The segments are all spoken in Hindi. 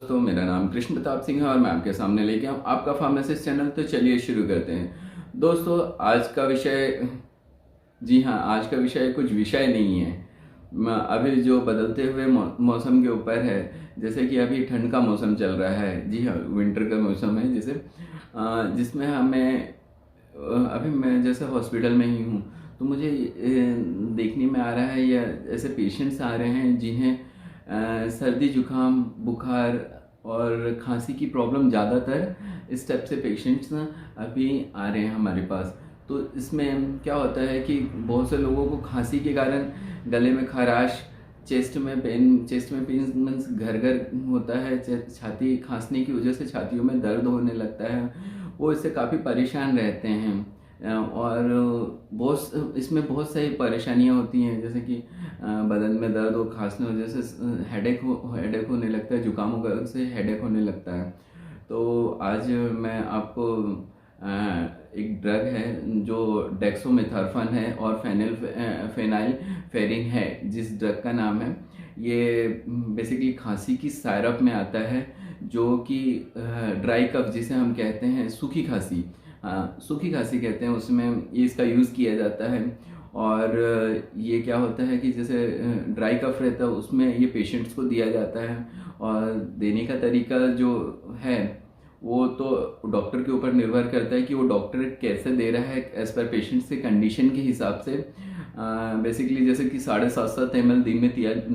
दोस्तों, मेरा नाम कृष्ण प्रताप सिंह है और मैं आपके सामने लेके आऊँ आपका फार्मासिस्ट चैनल। तो चलिए शुरू करते हैं। दोस्तों, आज का विषय, जी हाँ, आज का विषय कुछ विषय नहीं है। अभी जो बदलते हुए मौसम के ऊपर है। जैसे कि अभी ठंड का मौसम चल रहा है, जी हाँ, विंटर का मौसम है, जिसमें अभी मैं जैसे हॉस्पिटल में ही हूँ। तो मुझे देखने में आ रहा है, या ऐसे पेशेंट्स आ रहे हैं जिन्हें सर्दी जुकाम बुखार और खांसी की प्रॉब्लम ज़्यादातर इस टाइप से पेशेंट्स ना अभी आ रहे हैं हमारे पास। तो इसमें क्या होता है कि बहुत से लोगों को खांसी के कारण गले में खराश, चेस्ट में पेन मीन्स घर घर होता है। छाती खांसने की वजह से छातियों में दर्द होने लगता है। वो इससे काफ़ी परेशान रहते हैं। और इसमें बहुत सारी परेशानियां होती हैं, जैसे कि बदन में दर्द और खांसने की वजह से हेडेक होने लगता है, जुकाम वगैरह से हेडेक होने लगता है। तो आज मैं आपको एक ड्रग है जो डेक्सोमेथार्फन है और फेनाइल फेरिंग है, जिस ड्रग का नाम है। ये बेसिकली खांसी की सायरप में आता है, जो कि ड्राई कफ जिसे हम कहते हैं, सूखी खांसी, सूखी खांसी कहते हैं, उसमें ये इसका यूज़ किया जाता है। और ये क्या होता है कि जैसे ड्राई कफ रहता है उसमें ये पेशेंट्स को दिया जाता है। और देने का तरीका जो है वो तो डॉक्टर के ऊपर निर्भर करता है कि वो डॉक्टर कैसे दे रहा है, एज पर पेशेंट्स के कंडीशन के हिसाब से। बेसिकली जैसे कि 7.5 ml दिन में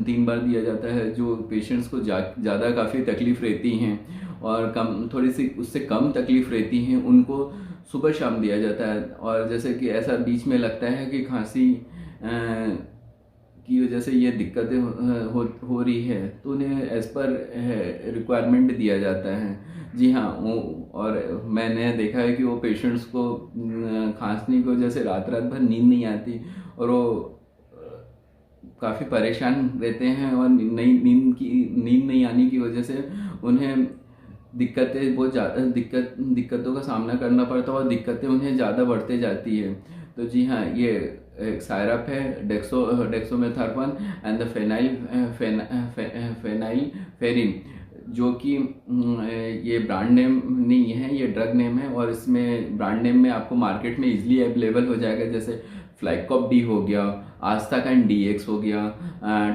3 बार दिया जाता है, जो पेशेंट्स को ज़्यादा काफ़ी तकलीफ़ रहती हैं, और थोड़ी सी उससे कम तकलीफ़ रहती हैं उनको सुबह शाम दिया जाता है। और जैसे कि ऐसा बीच में लगता है कि खांसी की वजह से ये दिक्कतें हो रही है, तो उन्हें एज़ पर रिक्वायरमेंट दिया जाता है। जी हाँ, वो, और मैंने देखा है कि वो पेशेंट्स को खांसने की वजह से रात रात भर नींद नहीं आती, और वो काफ़ी परेशान रहते हैं। और नींद नहीं आने की वजह से उन्हें बहुत ज़्यादा दिक्कतों का सामना करना पड़ता है, और दिक्कतें उन्हें ज़्यादा बढ़ते जाती है। तो जी हाँ, ये एक सायरप है डेक्सोमेथार्फन एंड द फेनाइल फेरिन, जो कि ये ब्रांड नेम नहीं है, ये ड्रग नेम है। और इसमें ब्रांड नेम में आपको मार्केट में इजीली अवेलेबल हो जाएगा, जैसे फ्लाइकॉप डी हो गया, आस्ताकन DX हो गया,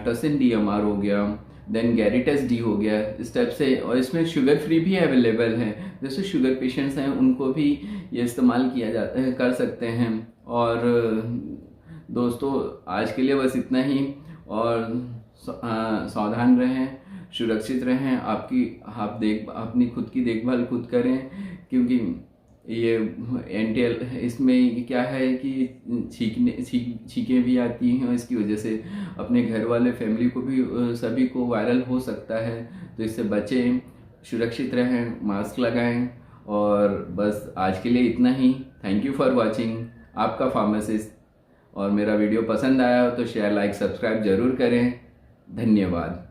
टसिन DMR हो गया, देन गैरिटस डी हो गया, इस टाइप से। और इसमें शुगर फ्री भी अवेलेबल है, जैसे शुगर पेशेंट्स हैं उनको भी ये इस्तेमाल किया जाता है, कर सकते हैं। और दोस्तों, आज के लिए बस इतना ही। और सावधान रहें, सुरक्षित रहें, अपनी खुद की देखभाल खुद करें, क्योंकि ये इसमें क्या है कि छींकें भी आती हैं, और इसकी वजह से अपने घर वाले फैमिली को भी सभी को वायरल हो सकता है। तो इससे बचें, सुरक्षित रहें, मास्क लगाएं। और बस आज के लिए इतना ही। थैंक यू फॉर वॉचिंग, आपका फार्मासिस्ट। और मेरा वीडियो पसंद आया हो तो शेयर, लाइक, सब्सक्राइब जरूर करें। धन्यवाद।